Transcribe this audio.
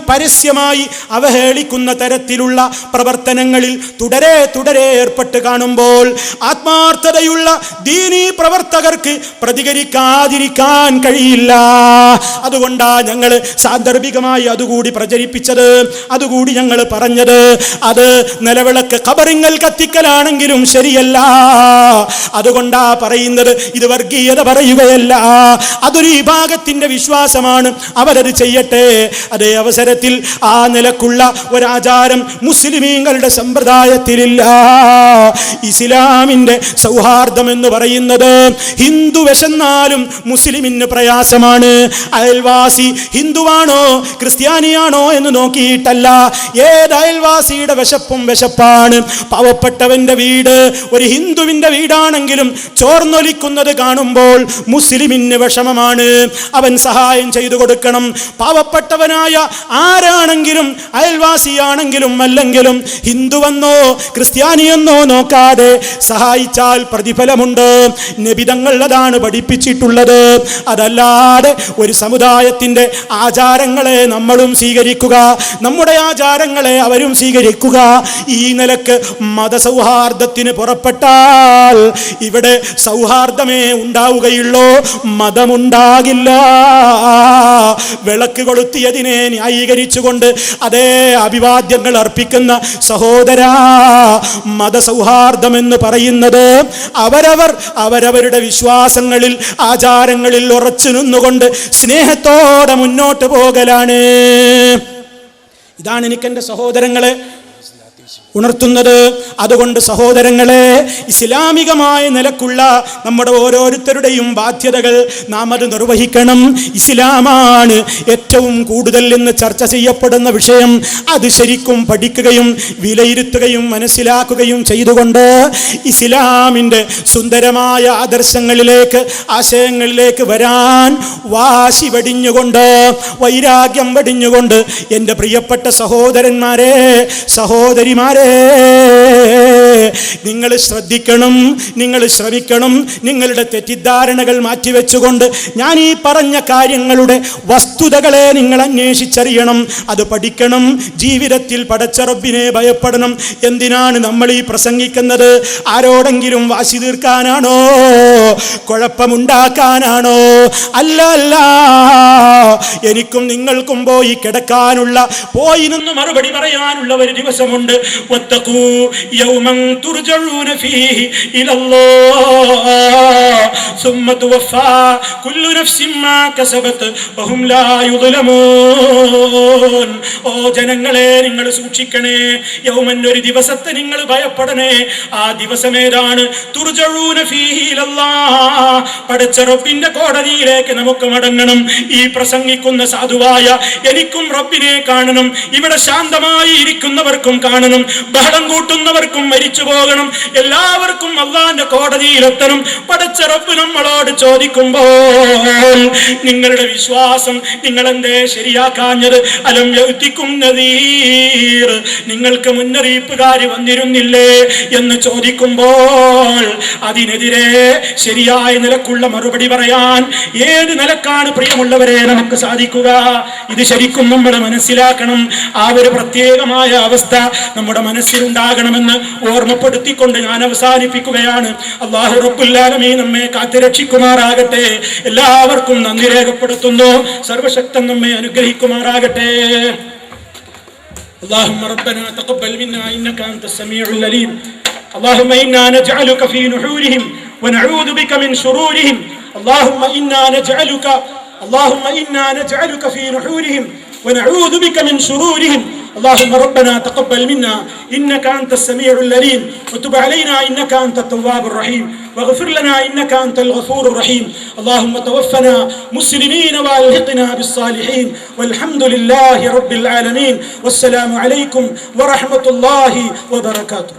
പരസ്യമായി അവഹേളിക്കുന്ന തരത്തിലുള്ള പ്രവർത്തനങ്ങളിൽ തുടരെ ഏർപ്പെട്ട് കാണുമ്പോൾ ആത്മാർത്ഥതയുള്ള ദീനീ പ്രവർത്തകർക്ക് പ്രതികരിക്കാതിരിക്കാൻ കഴിയില്ല. അതുകൊണ്ടാ ഞങ്ങൾ സാന്ദർഭികമായി അതുകൂടി പ്രചരിപ്പിച്ചത്, അതുകൂടി ഞങ്ങൾ പറഞ്ഞത്. അത് നിലവിളക്ക് ഖബറിങ്ങൾ കത്തിക്കലാണെങ്കിലും ശരിയല്ല. അതുകൊണ്ടാ പറയുന്നത്, ഇത് വർഗീയത പറയുകയല്ല, അതൊരു വിഭാഗത്തിന്റെ വിശ്വാസമാണ്, അവരത് ചെയ്യട്ടെ. അതേ അവസരത്തിൽ ആ നിലക്കുള്ള ഒരാചാരം മുസ്ലിമീങ്ങളുടെ സമ്പ്രദായത്തിലില്ല. ഇസ്ലാമിന്റെ സൗഹാർദ്ദം എന്ന് പറയുന്നത് ഹിന്ദു വിശന്നാലും മുസ്ലിമിന് പ്രയാസമാണ്. അയൽവാസി ഹിന്ദുവാണോ ക്രിസ്ത്യാനിയാണോ എന്ന് നോക്കിയിട്ടല്ല, ഏത് അയൽവാസിയുടെ വിശപ്പും വിശപ്പാണ്. പാവപ്പെട്ടവന്റെ വീട് ഒരു ഹിന്ദുവിന്റെ വീടാണെങ്കിലും ചോർന്നൊലിക്കുന്നത് കാണുമ്പോൾ മുസ്ലിമിന് വിഷമമാണ്. അവൻ സഹായം ചെയ്തു കൊടുക്കണം. പാവപ്പെട്ടവനായ ആരാണെങ്കിലും അയൽവാസിയാണെങ്കിലും അല്ലെങ്കിലും ഹിന്ദുവെന്നോ ക്രിസ്ത്യാനിയെന്നോ നോക്കാതെ സഹായിച്ചാൽ പ്രതിഫലമുണ്ട്. നബിതങ്ങൾ അതാണ് പഠിപ്പിച്ചിട്ടുള്ളത്. അതല്ലാതെ ഒരു സമുദായത്തിന്റെ ആചാരങ്ങളെ നമ്മളും സ്വീകരിക്കുക, നമ്മുടെ ആചാരങ്ങളെ അവരും സ്വീകരിക്കുക, ഈ നിലക്ക് മതസൗഹാർദ്ദത്തിന് പുറപ്പെട്ടാൽ ഇവിടെ സൗഹാർദ്ദമേ ഉണ്ടാവുകയുള്ളൂ, മതമുണ്ടാകില്ല. വിളക്ക് കൊളുത്തിയതിനെ ന്യായീകരിച്ചുകൊണ്ട് അതേ അഭിവാദ്യങ്ങൾ അർപ്പിക്കുന്ന സഹോദരാ, മതസൗഹാർദ്ദം എന്ന് പറയുന്നത് അവരവരുടെ വിശ്വാസങ്ങളിൽ ആചാരങ്ങളിൽ ഉറച്ചു നിന്നുകൊണ്ട് സ്നേഹത്തോടെ മുന്നോട്ട് പോകലാണ്. ഇതാണ് എനിക്ക് എൻ്റെ സഹോദരങ്ങളെ ഉണർത്തുന്നത്. അതുകൊണ്ട് സഹോദരങ്ങളെ, ഇസ്ലാമികമായ നിലക്കുള്ള നമ്മുടെ ഓരോരുത്തരുടെയും ബാധ്യതകൾ നാം അത് നിർവഹിക്കണം. ഇസ്ലാമാണ് ഏറ്റവും കൂടുതൽ ഇന്ന് ചർച്ച ചെയ്യപ്പെടുന്ന വിഷയം. അത് ശരിക്കും പഠിക്കുകയും വിലയിരുത്തുകയും മനസ്സിലാക്കുകയും ചെയ്തുകൊണ്ട് ഇസ്ലാമിൻ്റെ സുന്ദരമായ ആദർശങ്ങളിലേക്ക് ആശയങ്ങളിലേക്ക് വരാൻ വാശി വെടിഞ്ഞുകൊണ്ട് വൈരാഗ്യം വെടിഞ്ഞുകൊണ്ട് എൻ്റെ പ്രിയപ്പെട്ട സഹോദരന്മാരെ സഹോദരിമാരെ, നിങ്ങൾ ശ്രദ്ധിക്കണം, നിങ്ങൾ ശ്രമിക്കണം. നിങ്ങളുടെ തെറ്റിദ്ധാരണകൾ മാറ്റിവെച്ചുകൊണ്ട് ഞാൻ ഈ പറഞ്ഞ കാര്യങ്ങളുടെ വസ്തുതകളെ നിങ്ങൾ അന്വേഷിച്ചറിയണം, അത് പഠിക്കണം. ജീവിതത്തിൽ പടച്ച റബ്ബിനെ ഭയപ്പെടണം. എന്തിനാണ് നമ്മൾ ഈ പ്രസംഗിക്കുന്നത്? ആരോടെങ്കിലും വാശി തീർക്കാനാണോ? കുഴപ്പമുണ്ടാക്കാനാണോ? അല്ല അല്ല, എനിക്കും നിങ്ങൾക്കും പോയി കിടക്കാനുള്ള, പോയി നിന്ന് മറുപടി പറയാനുള്ള ഒരു ദിവസമുണ്ട്. واتقوا يوما ترجعون فيه إلى الله ثم توفى كل نفس ما كسبت وهم لا يظلمون. ഓ ജനങ്ങളെ, നിങ്ങൾ സൂക്ഷിക്കണേ. യൗമൻ, ഒരു ദിവസത്തെ നിങ്ങൾ ഭയപ്പെടണേ. ആ ദിവസം ഏതാണ്? തുർജഊന ഫീഹി ഇലല്ലാഹ്, പടച്ച റബ്ബിന്റെ കോടതിയിലേക്ക് നമുക്ക് മടങ്ങണം. ഈ പ്രസംഗിക്കുന്ന സാധുവായ എനിക്കും റബ്ബിനെ കാണണം. ഇവിടെ ശാന്തമായി ഇരിക്കുന്നവർക്കും കാണണം, ബഹളം കൂട്ടുന്നവർക്കും മരിച്ചു പോകണം. എല്ലാവർക്കും അല്ലാഹുവിന്റെ കോടതിയിലെത്തണം. പടച്ച റബ്ബ് നമ്മളോട് ചോദിക്കുമ്പോൾ നിങ്ങളുടെ വിശ്വാസം നിങ്ങൾ എന്തേ ശരിയാക്കാഞ്ഞത്? അലം യൗതികും നദീർ, നിങ്ങൾക്ക് മുന്നറിയിപ്പുകാരി വന്നിരുന്നില്ലേ എന്ന് ചോദിക്കുമ്പോൾ അതിനെതിരെ ശരിയായ നിലക്കുള്ള മറുപടി പറയാൻ ഏത് നിലക്കാണ് പ്രിയമുള്ളവരെ നമുക്ക് സാധിക്കുക? ഇത് ശരിക്കും നമ്മൾ മനസ്സിലാക്കണം. ആ ഒരു പ്രത്യേകമായ അവസ്ഥ നമ്മുടെ മനസ്സിലുണ്ടാകണമെന്ന് ഓർമ്മപ്പെടുത്തിക്കൊണ്ട് ഞാൻ അവസാനിപ്പിക്കുകയാണ്. അല്ലാഹു റബ്ബുൽ ആലമീൻ നമ്മെ കാത്തുരക്ഷിക്കുമാറാകട്ടെ. എല്ലാവർക്കും നന്ദി രേഖപ്പെടുത്തുന്നു. സർവശക്തൻ നമ്മെ അനുഗ്രഹിക്കുമാറാകട്ടെ. اللهم ربنا تقبل منا إنك أنت السميع العليم. اللهم إنا نجعلك في نحورهم ونعوذ بك من شرورهم. اللهم إنا نجعلك في نحورهم ونعوذ بك من شرورهم. اللهم ربنا تقبل منا إنك أنت السميع العليم وتب علينا إنك أنت التواب الرحيم واغفر لنا إنك أنت الغفور الرحيم. اللهم توفنا مسلمين والحقنا بالصالحين والحمد لله رب العالمين. والسلام عليكم ورحمة الله وبركاته.